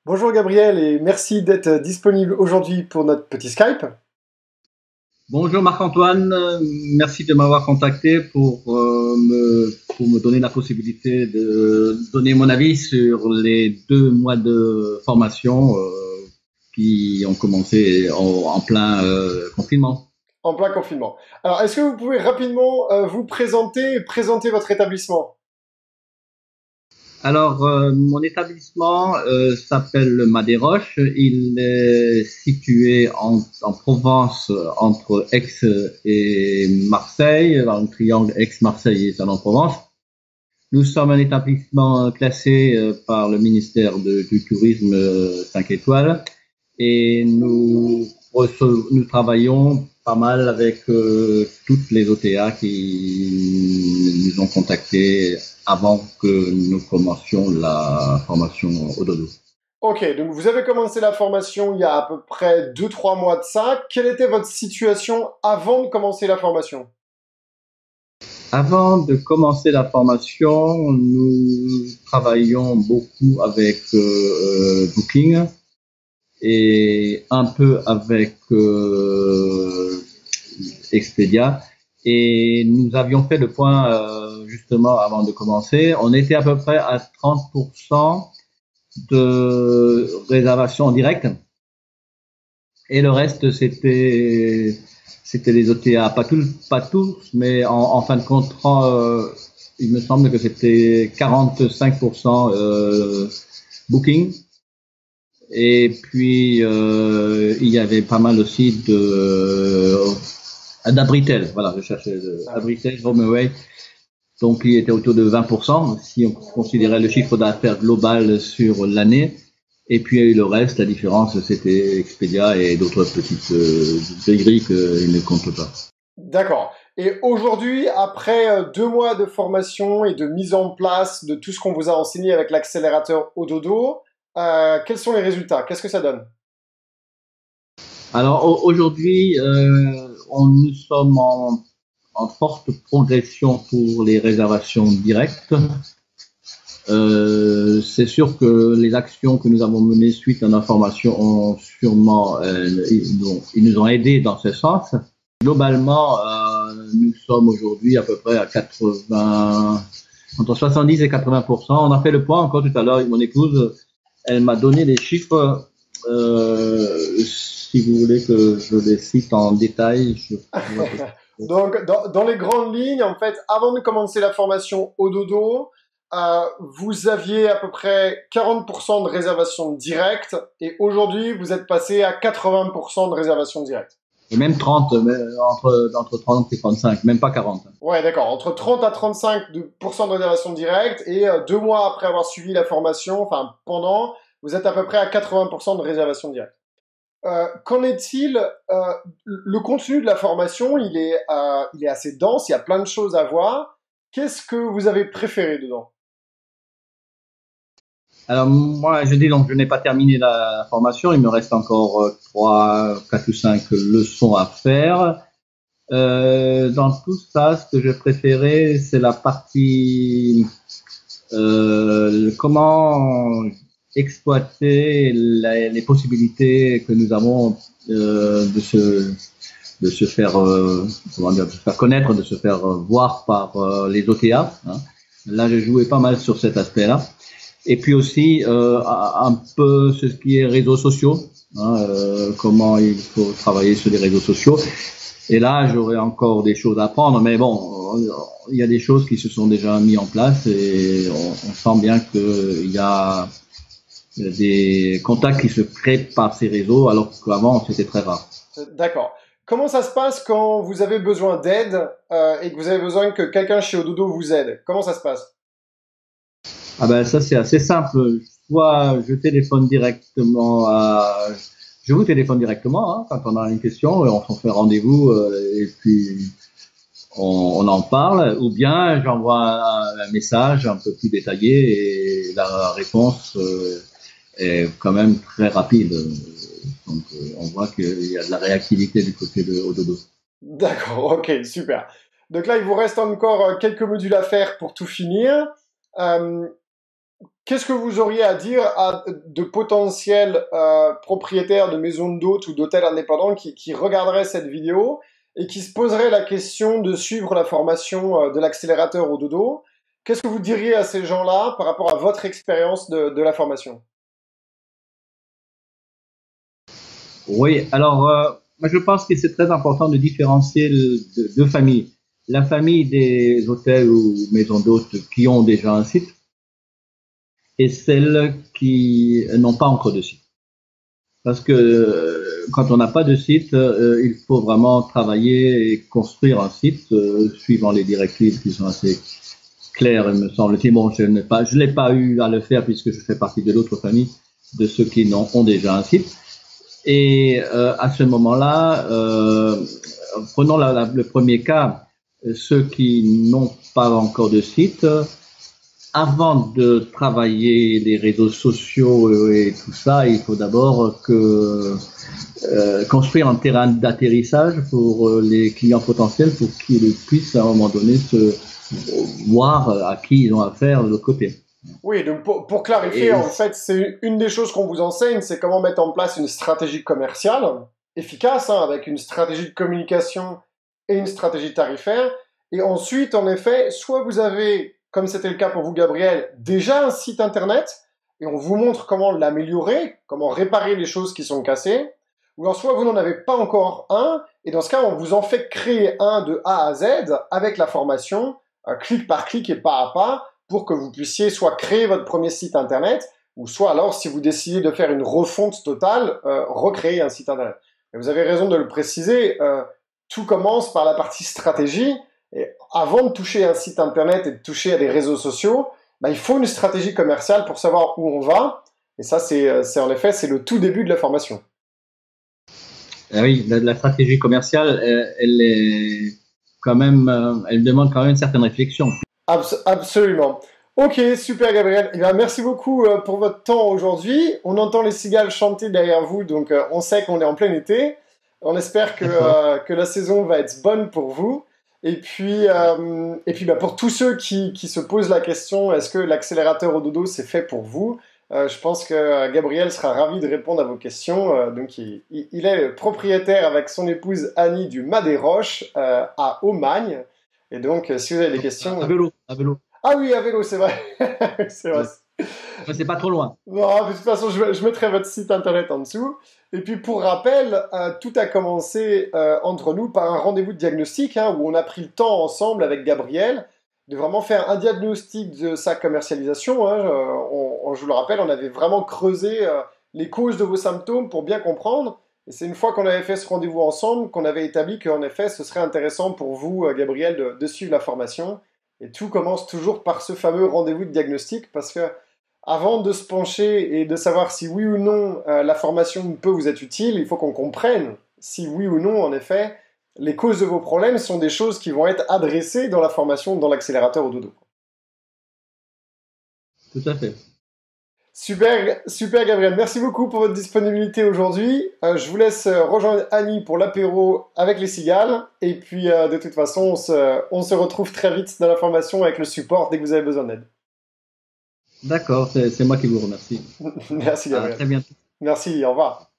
Bonjour Gabriel et merci d'être disponible aujourd'hui pour notre petit Skype. Bonjour Marc-Antoine, merci de m'avoir contacté pour me donner la possibilité de donner mon avis sur les 2 mois de formation qui ont commencé en plein confinement. En plein confinement. Alors, est-ce que vous pouvez rapidement vous présenter et présenter votre établissement? Alors, mon établissement s'appelle le Mas des Roches. Il est situé en Provence, entre Aix et Marseille, dans le triangle Aix-Marseille et Salon-Provence. Nous sommes un établissement classé par le ministère du Tourisme 5 étoiles et nous travaillons pas mal avec toutes les OTA qui nous ont contactés avant que nous commencions la formation au dodo. Ok, donc vous avez commencé la formation il y a à peu près 2-3 mois de ça. Quelle était votre situation avant de commencer la formation? Avant de commencer la formation, nous travaillions beaucoup avec Booking et un peu avec Expedia. Et nous avions fait le point justement avant de commencer. On était à peu près à 30% de réservation en direct. Et le reste, c'était les OTA. Pas tous, mais en fin de compte, il me semble que c'était 45% booking. Et puis, il y avait pas mal aussi d'Abritel. Voilà, je cherchais Abritel, HomeAway. Donc, il était autour de 20%, si on considérait le chiffre d'affaires global sur l'année. Et puis, le reste, la différence, c'était Expedia et d'autres petites degrés qu'ils ne comptent pas. D'accord. Et aujourd'hui, après 2 mois de formation et de mise en place de tout ce qu'on vous a enseigné avec l'accélérateur Ododo, quels sont les résultats? Qu'est-ce que ça donne? Alors, aujourd'hui, nous sommes en forte progression pour les réservations directes. C'est sûr que les actions que nous avons menées suite à notre formation ont sûrement, ils nous ont aidés dans ce sens. Globalement, nous sommes aujourd'hui à peu près à 80, entre 70 et 80%. On a fait le point encore tout à l'heure avec mon épouse. Elle m'a donné les chiffres. Si vous voulez que je les cite en détail, Donc, dans les grandes lignes, en fait, avant de commencer la formation Ododo, vous aviez à peu près 40% de réservation directe et aujourd'hui, vous êtes passé à 80% de réservation directe. et même 30, mais entre 30 et 35, même pas 40. Ouais, d'accord. Entre 30 à 35% de réservation directe et 2 mois après avoir suivi la formation, enfin pendant, vous êtes à peu près à 80% de réservation directe. Qu'en est-il le contenu de la formation, il est assez dense, il y a plein de choses à voir. Qu'est-ce que vous avez préféré dedans? Alors moi, je dis donc, je n'ai pas terminé la formation. Il me reste encore 3, 4 ou 5 leçons à faire. Dans tout ça, ce que j'ai préféré, c'est la partie comment exploiter les possibilités que nous avons de se faire comment dire, de se faire connaître, de se faire voir par les OTA. Hein. Là, j'ai joué pas mal sur cet aspect-là. Et puis aussi un peu ce qui est réseaux sociaux, hein, comment il faut travailler sur les réseaux sociaux. Et là, j'aurais encore des choses à apprendre, mais bon, il y a des choses qui se sont déjà mises en place et on sent bien qu'il y a des contacts qui se créent par ces réseaux, alors qu'avant, c'était très rare. D'accord. Comment ça se passe quand vous avez besoin d'aide et que vous avez besoin que quelqu'un chez Ododo vous aide? Comment ça se passe? Ah ben ça, c'est assez simple. Soit je vous téléphone directement hein, quand on a une question, et on se fait rendez-vous et puis on en parle, ou bien j'envoie un message un peu plus détaillé et la réponse est quand même très rapide. Donc on voit qu'il y a de la réactivité du côté de Ododo. D'accord, ok, super. Donc là, il vous reste encore quelques modules à faire pour tout finir. Euh, Qu'est-ce que vous auriez à dire à de potentiels propriétaires de maisons d'hôtes ou d'hôtels indépendants qui regarderaient cette vidéo et qui se poseraient la question de suivre la formation de l'accélérateur au dodo? Qu'est-ce que vous diriez à ces gens-là par rapport à votre expérience de la formation? Oui, alors moi je pense que c'est très important de différencier deux familles. La famille des hôtels ou maisons d'hôtes qui ont déjà un site et celles qui n'ont pas encore de site. Parce que quand on n'a pas de site, il faut vraiment travailler et construire un site suivant les directives qui sont assez claires, il me semble-t-il. Bon, je l'ai pas eu à le faire puisque je fais partie de l'autre famille de ceux qui ont déjà un site. Et à ce moment-là, prenons le premier cas, ceux qui n'ont pas encore de site, avant de travailler les réseaux sociaux et tout ça, il faut d'abord construire un terrain d'atterrissage pour les clients potentiels pour qu'ils puissent à un moment donné se voir à qui ils ont affaire de l'autre côté. Oui, donc pour clarifier, en fait, c'est une des choses qu'on vous enseigne, c'est comment mettre en place une stratégie commerciale efficace, hein, avec une stratégie de communication et une stratégie tarifaire. Et ensuite, en effet, soit vous avez, comme c'était le cas pour vous, Gabriel, déjà un site internet, et on vous montre comment l'améliorer, comment réparer les choses qui sont cassées, ou alors soit vous n'en avez pas encore un, et dans ce cas, on vous en fait créer un de A à Z avec la formation, clic par clic et pas à pas, pour que vous puissiez soit créer votre premier site internet, ou soit alors, si vous décidez de faire une refonte totale, recréer un site internet. Et vous avez raison de le préciser, tout commence par la partie stratégie, et avant de toucher un site internet et de toucher à des réseaux sociaux, bah, il faut une stratégie commerciale pour savoir où on va, et ça c'est en effet, c'est le tout début de la formation. Ah oui, la stratégie commerciale, elle est quand même, elle demande quand même une certaine réflexion. Absolument. Ok, super Gabriel. Eh bien, merci beaucoup pour votre temps aujourd'hui. On entend les cigales chanter derrière vous, donc on sait qu'on est en plein été. On espère que la saison va être bonne pour vous. Et puis bah, pour tous ceux qui se posent la question, est-ce que l'accélérateur au dodo c'est fait pour vous? Je pense que Gabriel sera ravi de répondre à vos questions. Donc il est le propriétaire avec son épouse Annie du Mas des Roches à Aumagne. Et donc, si vous avez des questions... À vélo, à vélo. Ah oui, à vélo, c'est vrai. C'est vrai. Ouais. C'est pas trop loin. Non, de toute façon, je mettrai votre site internet en dessous. Et puis, pour rappel, tout a commencé entre nous par un rendez-vous de diagnostic, hein, où on a pris le temps ensemble avec Gabriel de vraiment faire un diagnostic de sa commercialisation. Hein. Je vous le rappelle, on avait vraiment creusé les causes de vos symptômes pour bien comprendre. Et c'est une fois qu'on avait fait ce rendez-vous ensemble qu'on avait établi qu'en effet, ce serait intéressant pour vous, Gabriel, de suivre la formation. Et tout commence toujours par ce fameux rendez-vous de diagnostic, parce que avant de se pencher et de savoir si oui ou non la formation peut vous être utile, il faut qu'on comprenne si oui ou non, en effet, les causes de vos problèmes sont des choses qui vont être adressées dans la formation, dans l'accélérateur au dodo. Tout à fait. Super, super Gabriel. Merci beaucoup pour votre disponibilité aujourd'hui. Je vous laisse rejoindre Annie pour l'apéro avec les cigales. Et puis, de toute façon, on se retrouve très vite dans la formation avec le support dès que vous avez besoin d'aide. D'accord, c'est moi qui vous remercie. Merci À Gabriel. très bientôt. Merci, au revoir.